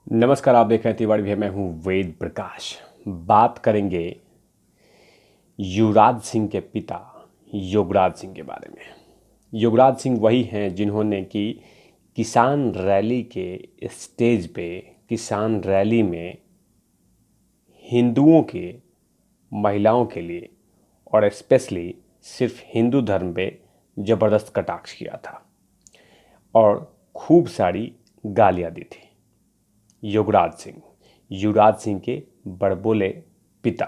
नमस्कार, आप देख रहे हैं तिवाड़ी भैया। मैं हूं वेद प्रकाश। बात करेंगे युवराज सिंह के पिता योगराज सिंह के बारे में। योगराज सिंह वही हैं जिन्होंने कि किसान रैली के स्टेज पे, किसान रैली में हिंदुओं के, महिलाओं के लिए और स्पेशली सिर्फ हिंदू धर्म पे ज़बरदस्त कटाक्ष किया था और खूब सारी गालियाँ दी थी। योगराज सिंह, युवराज सिंह के बड़बोले पिता।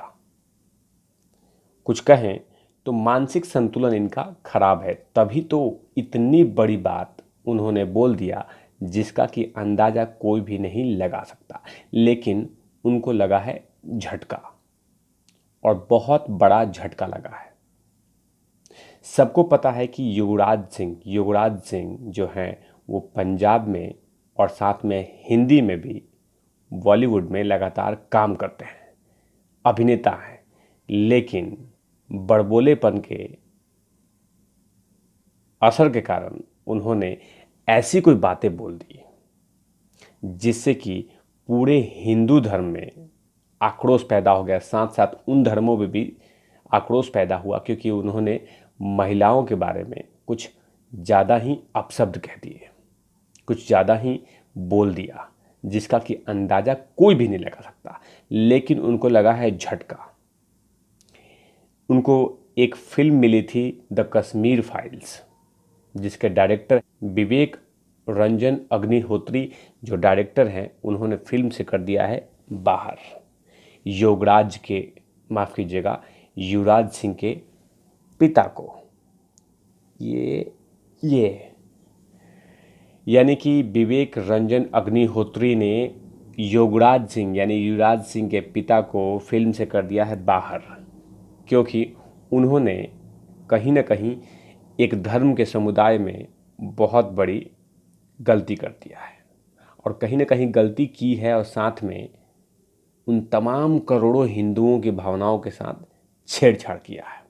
कुछ कहें तो मानसिक संतुलन इनका खराब है, तभी तो इतनी बड़ी बात उन्होंने बोल दिया जिसका कि अंदाज़ा कोई भी नहीं लगा सकता, लेकिन उनको लगा है झटका, और बहुत बड़ा झटका लगा है। सबको पता है कि युवराज सिंह जो हैं वो पंजाब में और साथ में हिंदी में भी बॉलीवुड में लगातार काम करते हैं, अभिनेता हैं, लेकिन बड़बोलेपन के असर के कारण उन्होंने ऐसी कोई बातें बोल दी जिससे कि पूरे हिंदू धर्म में आक्रोश पैदा हो गया। साथ साथ उन धर्मों में भी आक्रोश पैदा हुआ क्योंकि उन्होंने महिलाओं के बारे में कुछ ज़्यादा ही अपशब्द कह दिए, कुछ ज़्यादा ही बोल दिया जिसका कि अंदाज़ा कोई भी नहीं लगा सकता, लेकिन उनको लगा है झटका। उनको एक फिल्म मिली थी द कश्मीर फाइल्स, जिसके डायरेक्टर विवेक रंजन अग्निहोत्री जो डायरेक्टर हैं, उन्होंने फिल्म से कर दिया है बाहर युवराज सिंह के पिता को। ये यानी कि विवेक रंजन अग्निहोत्री ने योगराज सिंह यानी युवराज सिंह के पिता को फिल्म से कर दिया है बाहर, क्योंकि उन्होंने कहीं ना कहीं एक धर्म के समुदाय में बहुत बड़ी गलती कर दिया है और कहीं ना कहीं गलती की है, और साथ में उन तमाम करोड़ों हिंदुओं की भावनाओं के साथ छेड़छाड़ किया है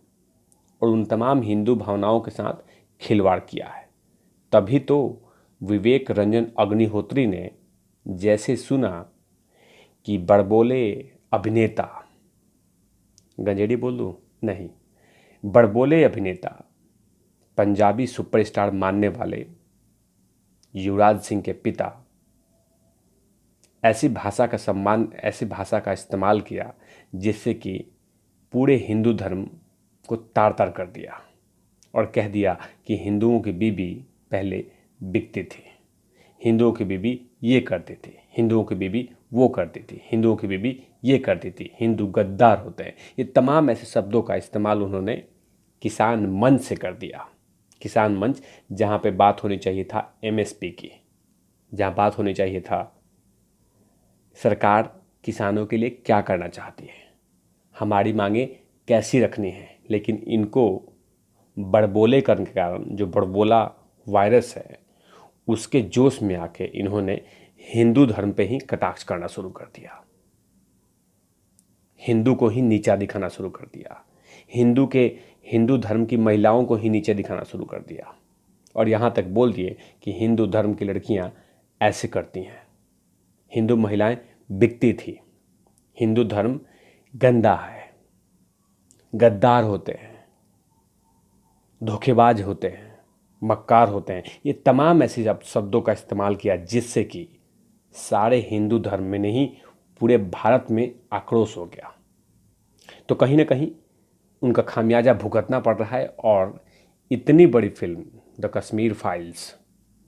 और उन तमाम हिंदू भावनाओं के साथ खिलवाड़ किया है। तभी तो विवेक रंजन अग्निहोत्री ने जैसे सुना कि बड़बोले अभिनेता, गंजेड़ी बोल दूँ, नहीं, बड़बोले अभिनेता, पंजाबी सुपरस्टार मानने वाले युवराज सिंह के पिता ऐसी भाषा का इस्तेमाल किया जिससे कि पूरे हिंदू धर्म को तार तार कर दिया और कह दिया कि हिंदुओं की बीबी पहले बिकती थी, हिंदुओं की बीबी ये करती थी, हिंदुओं की बीबी वो करती थी, हिंदुओं की बीबी ये करती थी, हिंदू गद्दार होते हैं। ये तमाम ऐसे शब्दों का इस्तेमाल उन्होंने किसान मंच से कर दिया। किसान मंच, जहाँ पे बात होनी चाहिए था एमएसपी की, जहाँ बात होनी चाहिए था सरकार किसानों के लिए क्या करना चाहती है, हमारी मांगे कैसी रखनी है, लेकिन इनको बड़बोले करने के कारण, जो बड़बोला वायरस है, उसके जोश में आके इन्होंने हिंदू धर्म पे ही कटाक्ष करना शुरू कर दिया, हिंदू को ही नीचा दिखाना शुरू कर दिया, हिंदू धर्म की महिलाओं को ही नीचे दिखाना शुरू कर दिया और यहाँ तक बोल दिए कि हिंदू धर्म की लड़कियाँ ऐसे करती हैं, हिंदू महिलाएं बिकती थी, हिंदू धर्म गंदा है, गद्दार होते हैं, धोखेबाज होते हैं, मक्कार होते हैं। ये तमाम ऐसे शब्दों का इस्तेमाल किया जिससे कि सारे हिंदू धर्म में नहीं, पूरे भारत में आक्रोश हो गया। तो कहीं ना कहीं उनका खामियाजा भुगतना पड़ रहा है और इतनी बड़ी फिल्म द कश्मीर फाइल्स,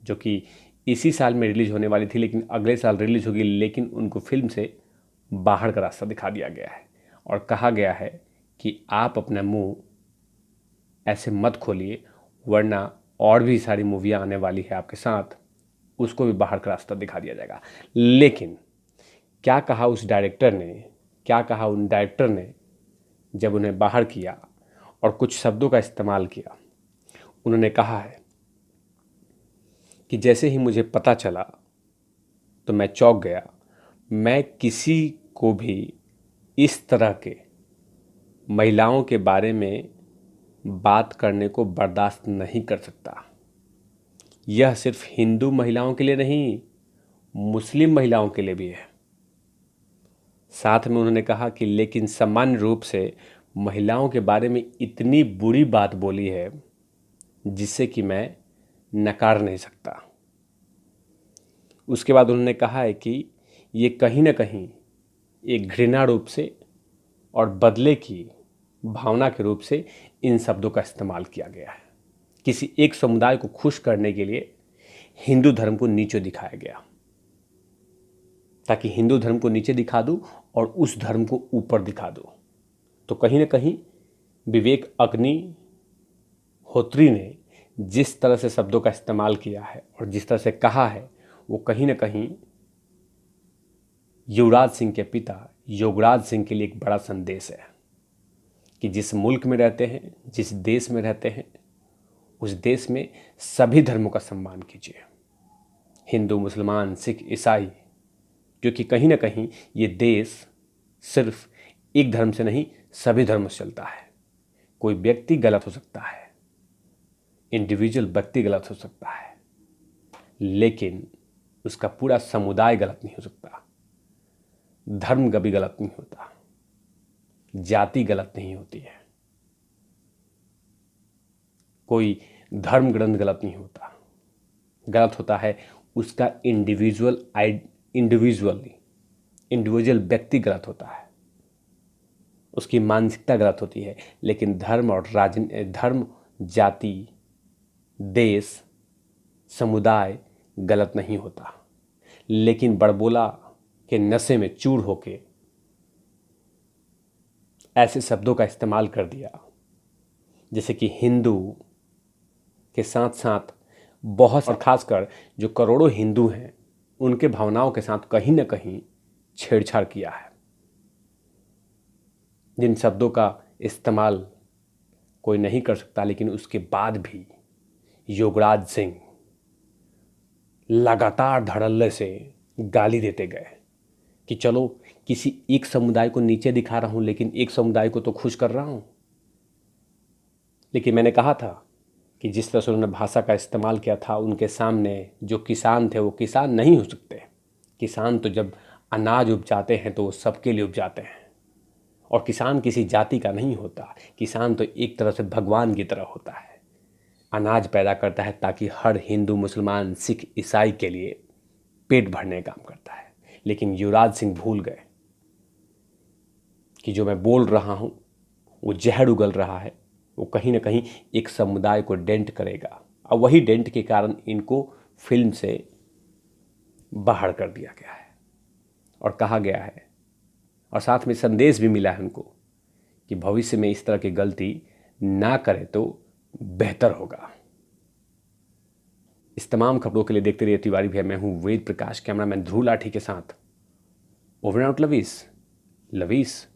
जो कि इसी साल में रिलीज होने वाली थी लेकिन अगले साल रिलीज होगी, लेकिन उनको फिल्म से बाहर का रास्ता दिखा दिया गया है और कहा गया है कि आप अपना मुंह ऐसे मत खोलिए, वरना और भी सारी मूवियाँ आने वाली है आपके साथ, उसको भी बाहर का रास्ता दिखा दिया जाएगा। लेकिन क्या कहा उन डायरेक्टर ने जब उन्हें बाहर किया और कुछ शब्दों का इस्तेमाल किया। उन्होंने कहा है कि जैसे ही मुझे पता चला तो मैं चौंक गया, मैं किसी को भी इस तरह के महिलाओं के बारे में बात करने को बर्दाश्त नहीं कर सकता। यह सिर्फ हिंदू महिलाओं के लिए नहीं, मुस्लिम महिलाओं के लिए भी है। साथ में उन्होंने कहा कि लेकिन सामान्य रूप से महिलाओं के बारे में इतनी बुरी बात बोली है जिससे कि मैं नकार नहीं सकता। उसके बाद उन्होंने कहा है कि ये कहीं ना कहीं एक घृणा रूप से और बदले की भावना के रूप से इन शब्दों का इस्तेमाल किया गया है। किसी एक समुदाय को खुश करने के लिए हिंदू धर्म को नीचे दिखाया गया, ताकि हिंदू धर्म को नीचे दिखा दूं और उस धर्म को ऊपर दिखा दूं। तो कहीं ना कहीं विवेक अग्निहोत्री ने जिस तरह से शब्दों का इस्तेमाल किया है और जिस तरह से कहा है, वो कहीं ना कहीं युवराज सिंह के पिता योगराज सिंह के लिए एक बड़ा संदेश है कि जिस मुल्क में रहते हैं, जिस देश में रहते हैं, उस देश में सभी धर्मों का सम्मान कीजिए, हिंदू, मुसलमान, सिख, ईसाई, क्योंकि कहीं ना कहीं ये देश सिर्फ एक धर्म से नहीं सभी धर्मों से चलता है। कोई व्यक्ति गलत हो सकता है, इंडिविजुअल व्यक्ति गलत हो सकता है, लेकिन उसका पूरा समुदाय गलत नहीं हो सकता। धर्म कभी गलत नहीं होता, जाति गलत नहीं होती है, कोई धर्म ग्रंथ गलत नहीं होता। गलत होता है उसका इंडिविजुअल व्यक्ति गलत होता है, उसकी मानसिकता गलत होती है। लेकिन धर्म और धर्म, जाति, देश, समुदाय गलत नहीं होता। लेकिन बड़बोला के नशे में चूर होके ऐसे शब्दों का इस्तेमाल कर दिया जैसे कि हिंदू के साथ साथ बहुत, और खासकर जो करोड़ों हिंदू हैं उनके भावनाओं के साथ कहीं ना कहीं छेड़छाड़ किया है। जिन शब्दों का इस्तेमाल कोई नहीं कर सकता, लेकिन उसके बाद भी योगराज सिंह लगातार धड़ल्ले से गाली देते गए कि चलो किसी एक समुदाय को नीचे दिखा रहा हूं, लेकिन एक समुदाय को तो खुश कर रहा हूं। लेकिन मैंने कहा था कि जिस तरह से उन्होंने भाषा का इस्तेमाल किया था, उनके सामने जो किसान थे वो किसान नहीं हो सकते। किसान तो जब अनाज उपजाते हैं तो वो सबके लिए उपजाते हैं, और किसान किसी जाति का नहीं होता। किसान तो एक तरह से भगवान की तरह होता है, अनाज पैदा करता है ताकि हर हिंदू, मुसलमान, सिख, ईसाई के लिए पेट भरने का काम करता है। लेकिन युवराज सिंह भूल गए कि जो मैं बोल रहा हूं वो जहर उगल रहा है, वो कहीं ना कहीं एक समुदाय को डेंट करेगा, और वही डेंट के कारण इनको फिल्म से बाहर कर दिया गया है और कहा गया है, और साथ में संदेश भी मिला है उनको कि भविष्य में इस तरह की गलती ना करे तो बेहतर होगा। इस तमाम खबरों के लिए देखते रहिए तिवारी भैया। मैं हूं वेद प्रकाश, कैमरामैन ध्रुव लाठी के साथ। Over out लवीस।